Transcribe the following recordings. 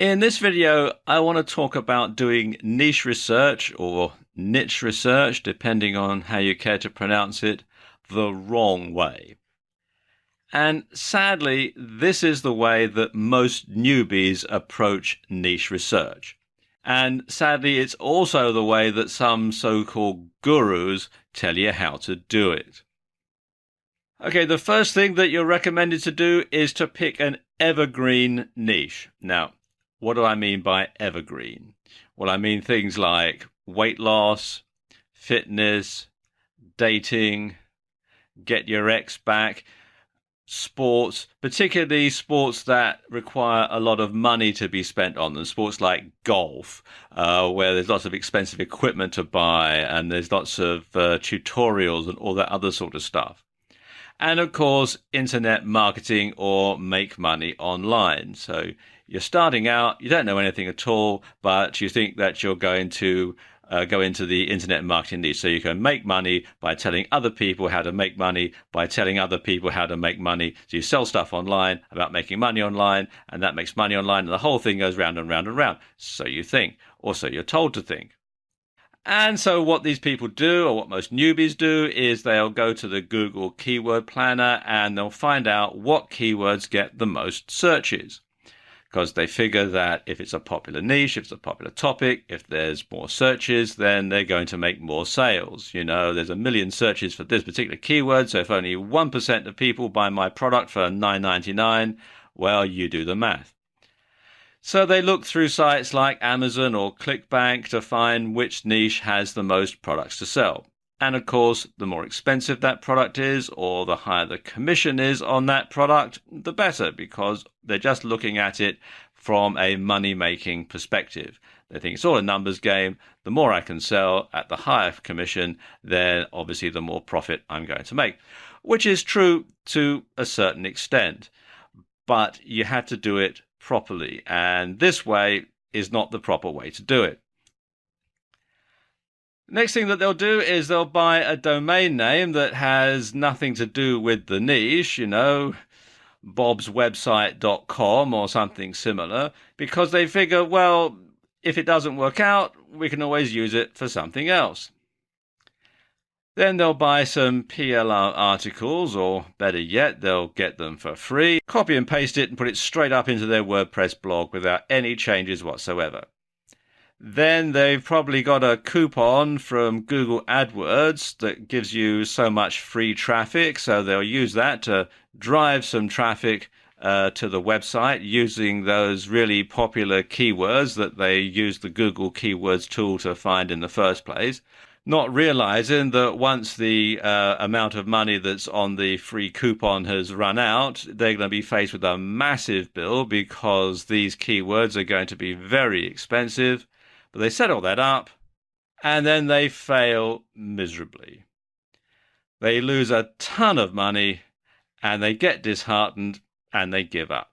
In this video, I want to talk about doing niche research or niche research, depending on how you care to pronounce it, the wrong way. And sadly, this is the way that most newbies approach niche research. And sadly, it's also the way that some so-called gurus tell you how to do it. Okay, the first thing that you're recommended to do is to pick an evergreen niche. Now, what do I mean by evergreen? Well, I mean things like weight loss, fitness, dating, get your ex back, sports, particularly sports that require a lot of money to be spent on them. Sports like golf, where there's lots of expensive equipment to buy and there's lots of tutorials and all that other sort of stuff. And of course, internet marketing or make money online. So you're starting out, you don't know anything at all, but you think that you're going to go into the internet marketing niche. So you can make money by telling other people how to make money, by telling other people how to make money. So you sell stuff online about making money online, and that makes money online, and the whole thing goes round and round and round. So you think, or so you're told to think. And so what these people do, or what most newbies do, is they'll go to the Google Keyword Planner and they'll find out what keywords get the most searches. Because they figure that if it's a popular niche, if it's a popular topic, if there's more searches, then they're going to make more sales. You know, there's a million searches for this particular keyword, so if only 1% of people buy my product for $9.99, well, you do the math. So they look through sites like Amazon or ClickBank to find which niche has the most products to sell. And of course, the more expensive that product is, or the higher the commission is on that product, the better, because they're just looking at it from a money-making perspective. They think it's all a numbers game. The more I can sell at the higher commission, then obviously the more profit I'm going to make, which is true to a certain extent. But you have to do it properly, and this way is not the proper way to do it. Next thing that they'll do is they'll buy a domain name that has nothing to do with the niche, you know, bobswebsite.com or something similar, because they figure, well, if it doesn't work out, we can always use it for something else. Then they'll buy some PLR articles, or better yet, they'll get them for free, copy and paste it, and put it straight up into their WordPress blog without any changes whatsoever. Then they've probably got a coupon from Google AdWords that gives you so much free traffic, so they'll use that to drive some traffic to the website using those really popular keywords that they use the Google Keywords tool to find in the first place, not realizing that once the amount of money that's on the free coupon has run out, they're going to be faced with a massive bill because these keywords are going to be very expensive. But they set all that up, and then they fail miserably. They lose a ton of money, and they get disheartened, and they give up.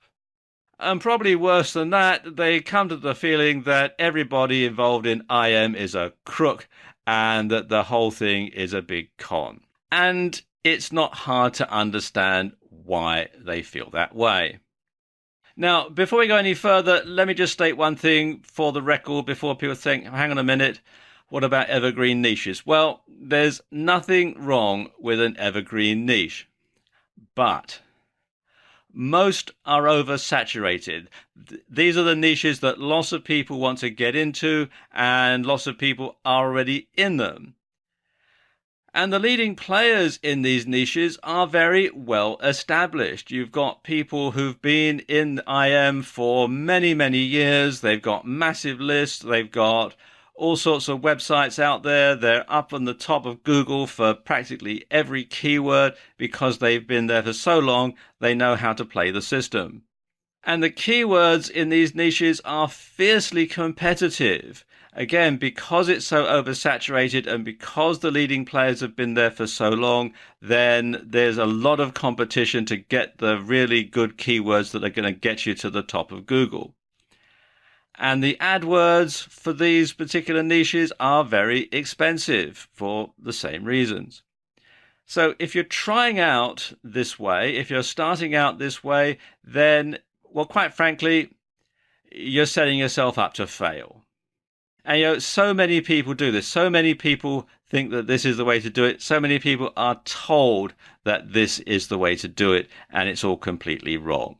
And probably worse than that, they come to the feeling that everybody involved in IM is a crook, and that the whole thing is a big con. And it's not hard to understand why they feel that way. Now, before we go any further, let me just state one thing for the record before people think, hang on a minute, what about evergreen niches? Well, there's nothing wrong with an evergreen niche, but most are oversaturated. These are the niches that lots of people want to get into, and lots of people are already in them. And the leading players in these niches are very well established. You've got people who've been in IM for many, many years. They've got massive lists. They've got all sorts of websites out there. They're up on the top of Google for practically every keyword because they've been there for so long, they know how to play the system. And the keywords in these niches are fiercely competitive. Again, because it's so oversaturated and because the leading players have been there for so long, then there's a lot of competition to get the really good keywords that are going to get you to the top of Google. And the AdWords for these particular niches are very expensive for the same reasons. So if you're trying out this way, if you're starting out this way, then, well, quite frankly, you're setting yourself up to fail. And so many people do this. So many people think that this is the way to do it. So many people are told that this is the way to do it, and it's all completely wrong.